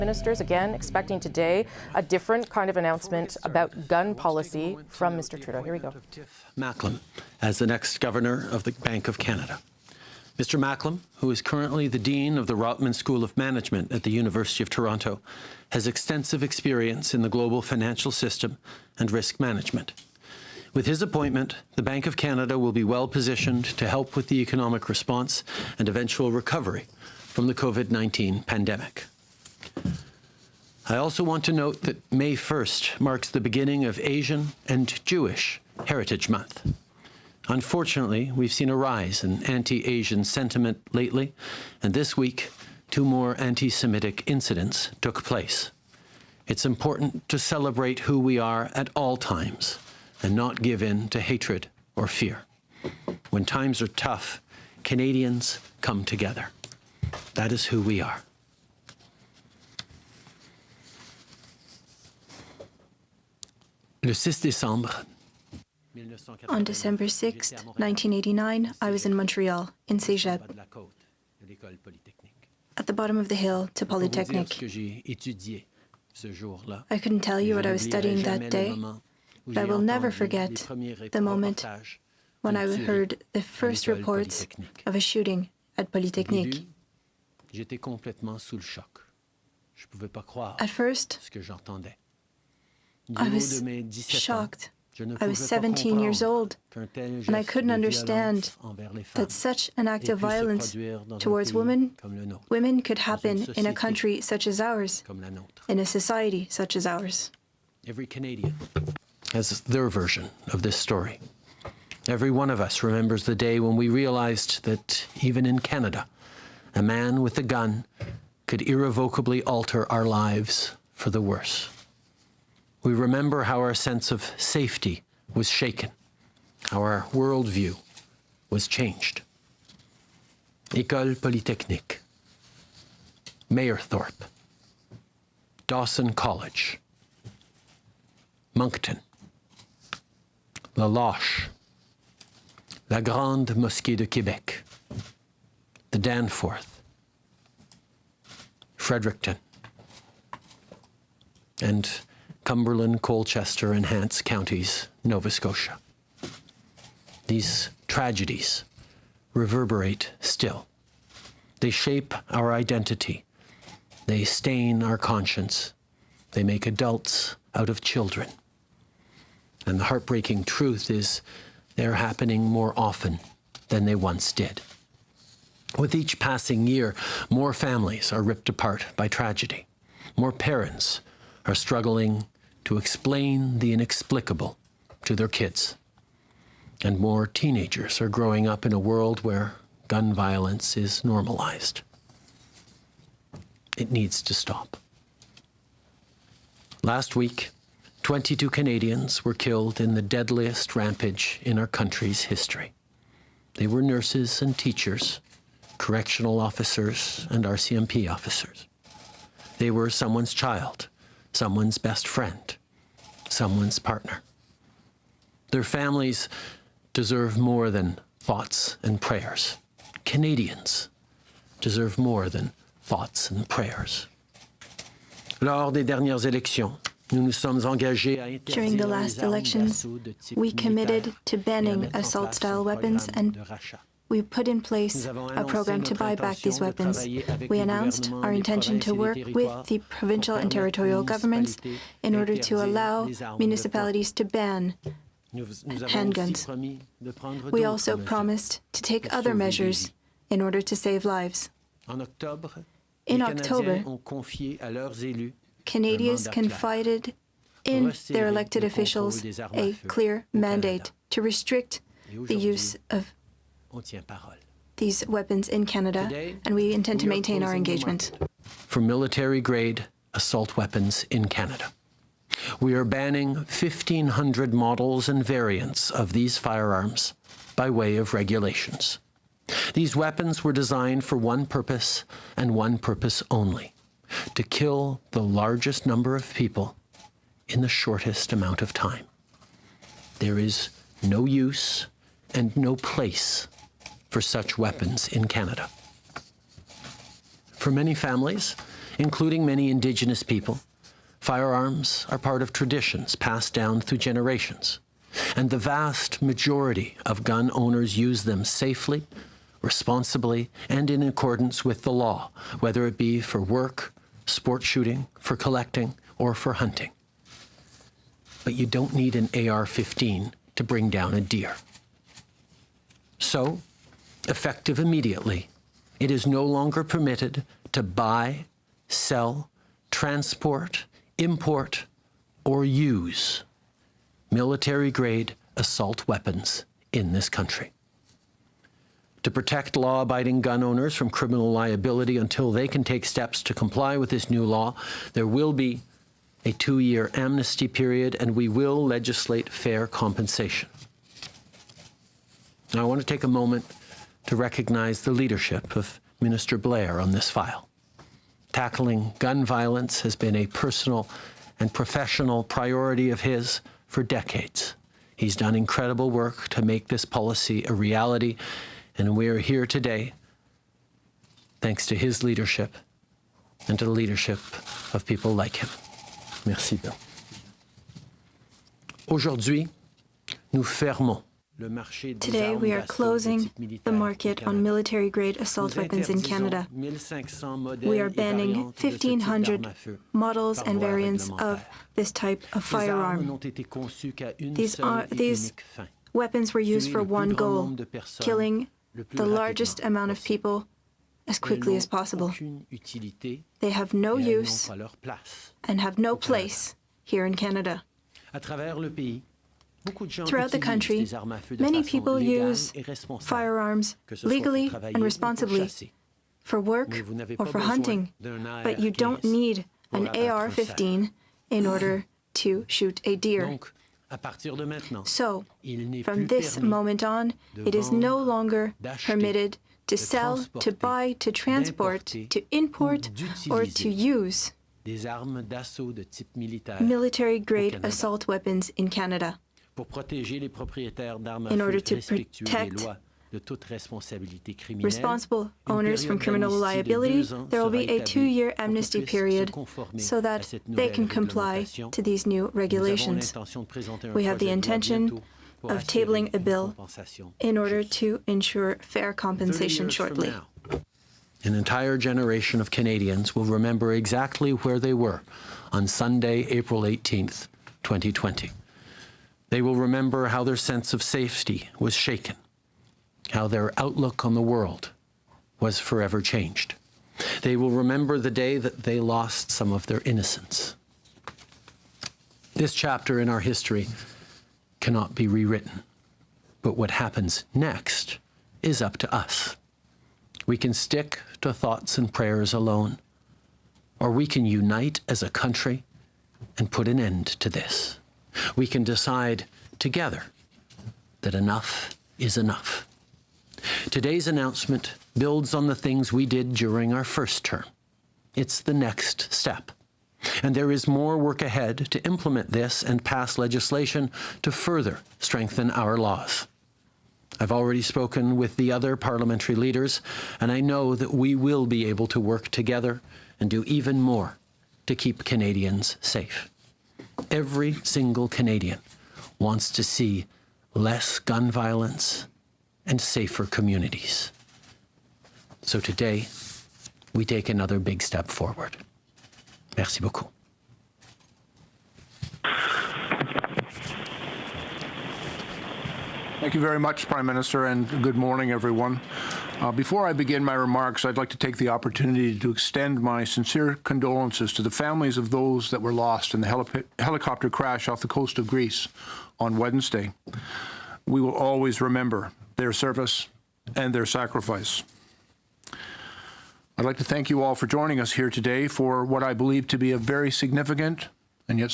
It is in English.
Ministers, again, expecting today a different kind of announcement about gun policy from Mr. Trudeau. Here we go. Macklem as the next governor of the Bank of Canada. Mr. Macklem, who is currently the Dean of the Rotman School of Management at the University of Toronto, has extensive experience in the global financial system and risk management. With his appointment, the Bank of Canada will be well positioned to help with the economic response and eventual recovery from the COVID-19 pandemic. I also want to note that May 1st marks the beginning of Asian and Jewish Heritage Month. Unfortunately, we've seen a rise in anti-Asian sentiment lately, and this week, 2 more anti-Semitic incidents took place. It's important to celebrate who we are at all times and not give in to hatred or fear. When times are tough, Canadians come together. That is who we are. Le 6 décembre. On December 6, 1989, I was in Montreal, in Cégep, at the bottom of the hill to Polytechnic. I couldn't tell you what I was studying that day, but I will never forget the moment when I heard the first reports of a shooting at Polytechnic. At first, I was shocked. I was 17 years old, and I couldn't understand that such an act of violence towards women could happen in a country such as ours, in a society such as ours. Every Canadian has their version of this story. Every one of us remembers the day when we realized that even in Canada, a man with a gun could irrevocably alter our lives for the worse. We remember how our sense of safety was shaken, how our worldview was changed. École Polytechnique, Mayerthorpe, Dawson College, Moncton, La Loche, La Grande Mosquée de Québec, the Danforth, Fredericton, and Cumberland, Colchester, and Hants counties, Nova Scotia. These tragedies reverberate still. They shape our identity. They stain our conscience. They make adults out of children. And the heartbreaking truth is they're happening more often than they once did. With each passing year, more families are ripped apart by tragedy. More parents are struggling to explain the inexplicable to their kids. And more teenagers are growing up in a world where gun violence is normalized. It needs to stop. Last week, 22 Canadians were killed in the deadliest rampage in our country's history. They were nurses and teachers, correctional officers and RCMP officers. They were someone's child, someone's best friend, someone's partner. Their families deserve more than thoughts and prayers. Canadians deserve more than thoughts and prayers. Lors des dernières élections, nous nous sommes engagés à interdire During the last elections, we committed to banning assault-style weapons, and we put in place a program to buy back these weapons. We announced our intention to work with the provincial and territorial governments in order to allow municipalities to ban handguns. We also promised to take other measures in order to save lives. In October, Canadians confided in their elected officials a clear mandate to restrict the use of these weapons in Canada, and we intend to maintain our engagement. For military-grade assault weapons in Canada, we are banning 1,500 models and variants of these firearms by way of regulations. These weapons were designed for one purpose and one purpose only: to kill the largest number of people in the shortest amount of time. There is no use and no place for such weapons in Canada. For many families, including many Indigenous people, firearms are part of traditions passed down through generations, and the vast majority of gun owners use them safely, responsibly, and in accordance with the law, whether it be for work, sport shooting, for collecting, or for hunting. But you don't need an AR-15 to bring down a deer. So, effective immediately, it is no longer permitted to buy, sell, transport, import, or use military-grade assault weapons in this country. To protect law-abiding gun owners from criminal liability until they can take steps to comply with this new law, there will be a 2-year amnesty period, and we will legislate fair compensation. Now, I want to take a moment to recognize the leadership of Minister Blair on this file. Tackling gun violence has been a personal and professional priority of his for decades. He's done incredible work to make this policy a reality, and we are here today thanks to his leadership and to the leadership of people like him. Merci, Bill. Aujourd'hui, nous fermons. Today, we are closing the market on military-grade assault weapons in Canada. We are banning 1,500 models and variants of this type of firearm. These weapons were used for one goal: killing the largest amount of people as quickly as possible. They have no use and have no place here in Canada. Throughout the country, many people use firearms legally and responsibly for work or for hunting, but you don't need an AR-15 in order to shoot a deer. So, from this moment on, it is no longer permitted to sell, to buy, to transport, to import, or to use military-grade assault weapons in Canada. In order to protect responsible owners from criminal liability, there will be a 2-year amnesty period so that they can comply to these new regulations. We have the intention of tabling a bill in order to ensure fair compensation shortly. An entire generation of Canadians will remember exactly where they were on Sunday, April 18th, 2020. They will remember how their sense of safety was shaken, how their outlook on the world was forever changed. They will remember the day that they lost some of their innocence. This chapter in our history cannot be rewritten, but what happens next is up to us. We can stick to thoughts and prayers alone, or we can unite as a country and put an end to this. We can decide together that enough is enough. Today's announcement builds on the things we did during our first term. It's the next step. And there is more work ahead to implement this and pass legislation to further strengthen our laws. I've already spoken with the other parliamentary leaders, and I know that we will be able to work together and do even more to keep Canadians safe. Every single Canadian wants to see less gun violence and safer communities. So today, we take another big step forward. Merci beaucoup. Thank you very much, Prime Minister, and good morning, everyone. Before I begin my remarks, I'd like to take the opportunity to extend my sincere condolences to the families of those that were lost in the helicopter crash off the coast of Greece on Wednesday. We will always remember their service and their sacrifice. I'd like to thank you all for joining us here today for what I believe to be a very significant and yet